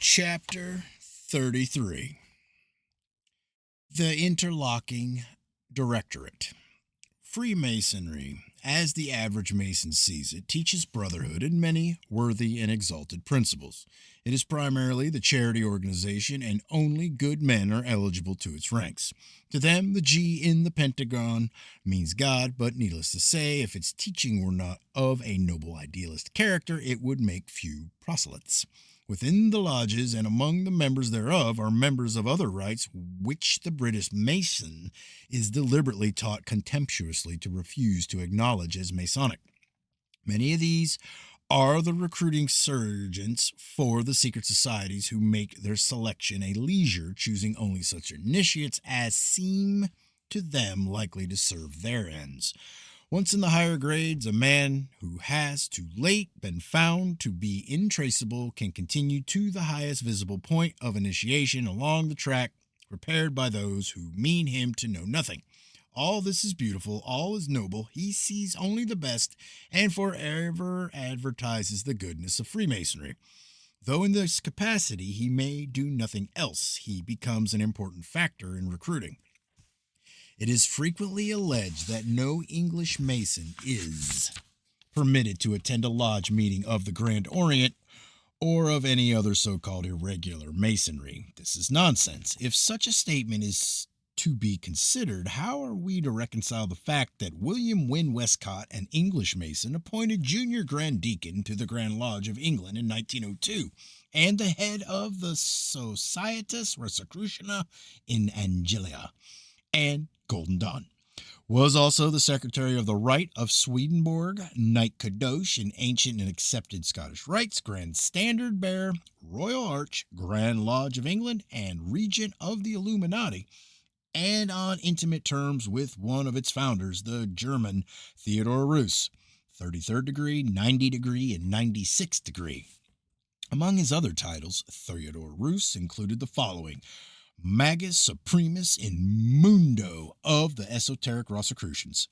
Chapter 33. The Interlocking Directorate. Freemasonry, as the average Mason sees it, teaches brotherhood and many worthy and exalted principles. It is primarily the charity organization, and only good men are eligible to its ranks. To them, the G in the Pentagon means God, but needless to say, if its teaching were not of a noble idealist character, it would make few proselytes. Within the lodges and among the members thereof are members of other rites which the British Mason is deliberately taught contemptuously to refuse to acknowledge as Masonic. Many of these are the recruiting sergeants for the secret societies who make their selection a leisure, choosing only such initiates as seem to them likely to serve their ends. Once in the higher grades, a man who has too late been found to be intraceable can continue to the highest visible point of initiation along the track prepared by those who mean him to know nothing. All this is beautiful, all is noble, he sees only the best, and forever advertises the goodness of Freemasonry. Though in this capacity he may do nothing else, he becomes an important factor in recruiting. It is frequently alleged that no English Mason is permitted to attend a lodge meeting of the Grand Orient or of any other so-called irregular Masonry. This is nonsense. If such a statement is to be considered, how are we to reconcile the fact that William Wynne Westcott, an English Mason, appointed Junior Grand Deacon to the Grand Lodge of England in 1902, and the head of the Societas Rosicruciana in Angelia and Golden Dawn, was also the secretary of the Rite of Swedenborg, Knight Kadosh in ancient and accepted Scottish rites, Grand Standard Bearer, Royal Arch, Grand Lodge of England, and regent of the Illuminati, and on intimate terms with one of its founders, the German Theodor Reuss, 33rd degree, 90 degree, and 96 degree. Among his other titles, Theodor Reuss included the following: Magus Supremus in Mundo of the Esoteric Rosicrucians,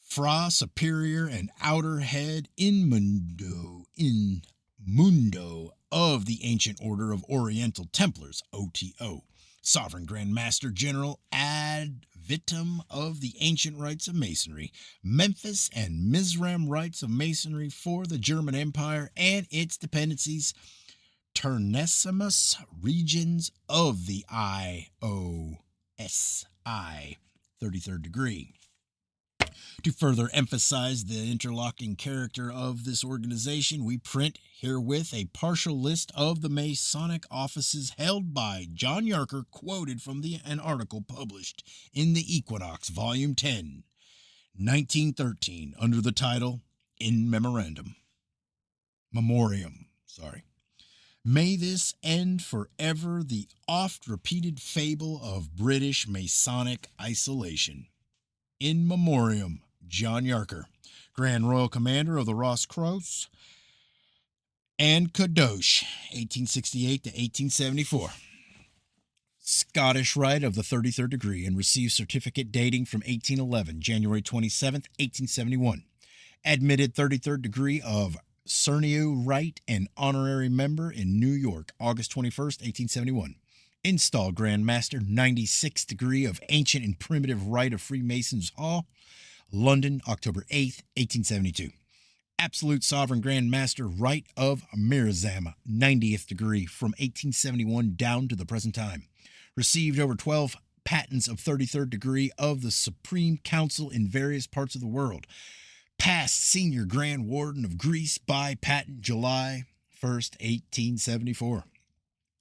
Fra Superior and Outer Head in Mundo of the Ancient Order of Oriental Templars, OTO, Sovereign Grand Master General ad vitam of the Ancient Rites of Masonry, Memphis and Mizram Rites of Masonry for the German Empire and its dependencies, Turnesimus regions of the IOSI, 33rd degree. To further emphasize the interlocking character of this organization, we print herewith a partial list of the Masonic offices held by John Yarker, quoted from an article published in the Equinox, Volume 10, 1913, under the title In Memoriam. May this end forever the oft-repeated fable of British Masonic isolation. In Memoriam, John Yarker, Grand Royal Commander of the Rosicrucians and Kadosh, 1868 to 1874. Scottish Rite of the 33rd degree, and received certificate dating from 1811, January 27, 1871. Admitted 33rd degree of Cernio Rite and honorary member in New York, August 21st, 1871. Installed Grand Master, 96th degree of Ancient and Primitive Rite of Freemasons Hall, London, October 8th, 1872. Absolute Sovereign Grand Master Rite of Mirzam, 90th degree from 1871 down to the present time. Received over 12 patents of 33rd degree of the Supreme Council in various parts of the world. Past Senior Grand Warden of Greece by patent July 1st, 1874.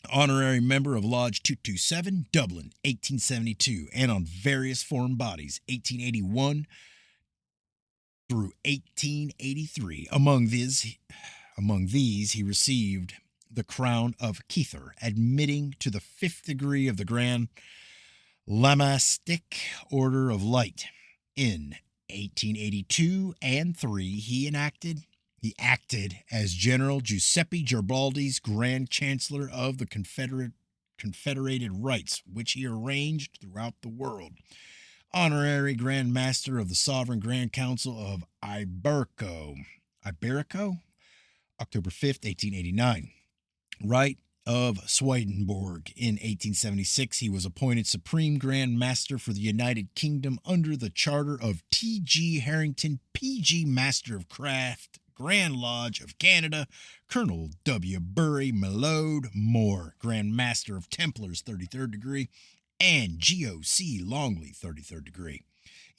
Honorary member of Lodge 227, Dublin, 1872, and on various foreign bodies, 1881 through 1883. Among these, he received the crown of Keither, admitting to the 5th degree of the Grand Lamastic Order of Light. In 1882 and 3, he acted as General Giuseppe Garibaldi's Grand Chancellor of the Confederated Rites, which he arranged throughout the world. Honorary Grand Master of the Sovereign Grand Council of Iberico, October 5th, 1889. Right of Swedenborg. In 1876, he was appointed Supreme Grand Master for the United Kingdom under the charter of T.G. Harrington, P.G. Master of Craft, Grand Lodge of Canada, Colonel W. Bury Millode Moore, Grand Master of Templars, 33rd degree, and G.O.C. Longley, 33rd degree.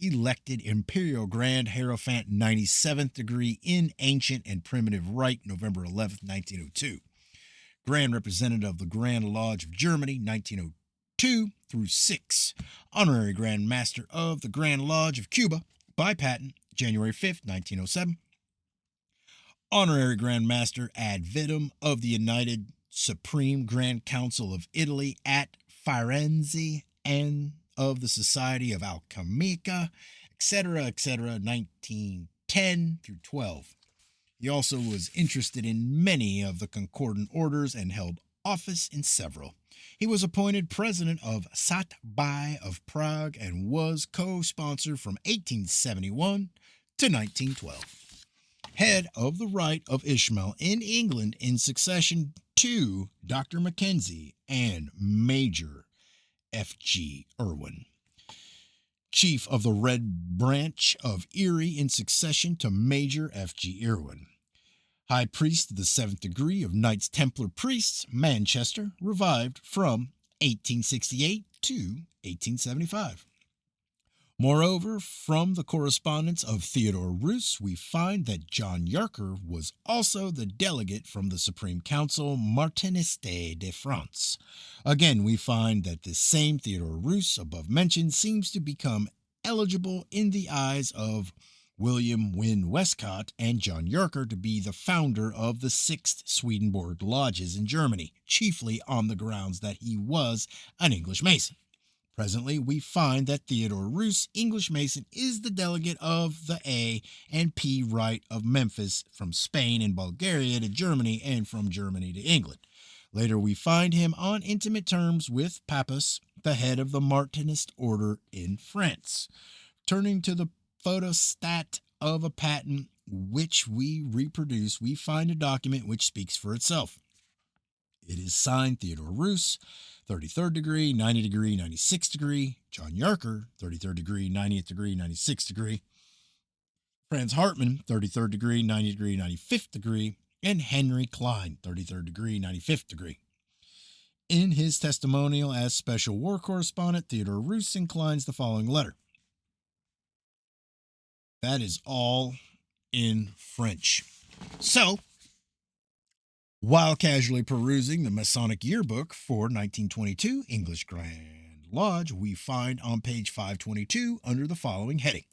Elected Imperial Grand Hierophant, 97th degree in Ancient and Primitive Rite, November 11th, 1902. Grand Representative of the Grand Lodge of Germany, 1902 through 6. Honorary Grand Master of the Grand Lodge of Cuba by patent, January 5th, 1907. Honorary Grand Master ad vitam of the United Supreme Grand Council of Italy at Firenze and of the Society of Alchemica, etc., 1910 through 12. He also was interested in many of the concordant orders and held office in several. He was appointed president of Satbai of Prague and was co-sponsor from 1871 to 1912. Head of the Rite of Ishmael in England in succession to Dr. Mackenzie and Major F.G. Irwin. Chief of the Red Branch of Erie in succession to Major F.G. Irwin. High Priest of the 7th degree of Knights Templar Priests, Manchester, revived from 1868 to 1875. Moreover, from the correspondence of Theodore Roos, we find that John Yarker was also the delegate from the Supreme Council Martiniste de France. Again, we find that this same Theodore Roos, above mentioned, seems to become eligible in the eyes of William Wynne Westcott and John Yarker to be the founder of the 6th Swedenborg Lodges in Germany, chiefly on the grounds that he was an English Mason. Presently, we find that Theodore Roos, English Mason, is the delegate of the A and P Rite of Memphis from Spain and Bulgaria to Germany and from Germany to England. Later, we find him on intimate terms with Pappus, the head of the Martinist order in France. Turning to the photostat of a patent which we reproduce, we find a document which speaks for itself. It is signed Theodore Roos, 33rd degree, 90th degree, 96th degree, John Yarker, 33rd degree, 90th degree, 96th degree, Franz Hartmann, 33rd degree, 90th degree, 95th degree, and Henry Klein, 33rd degree, 95th degree. In his testimonial as Special War Correspondent, Theodore Roos inclines the following letter. That is all in French. So, while casually perusing the Masonic Yearbook for 1922 English Grand Lodge, we find on page 522 under the following heading.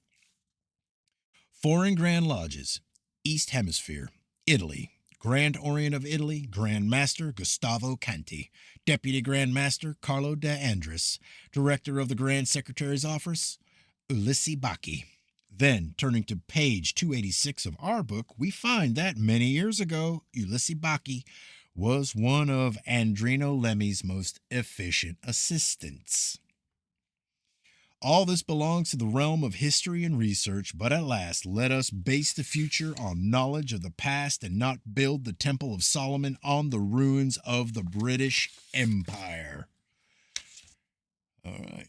Foreign Grand Lodges, East Hemisphere, Italy. Grand Orient of Italy, Grand Master Gustavo Canti. Deputy Grand Master Carlo de Andres. Director of the Grand Secretary's Office, Ulysses Bacchi. Then, turning to page 286 of our book, we find that many years ago, Ulysses Bacchi was one of Andrino Lemmi's most efficient assistants. All this belongs to the realm of history and research, but at last let us base the future on knowledge of the past and not build the Temple of Solomon on the ruins of the British Empire. All right.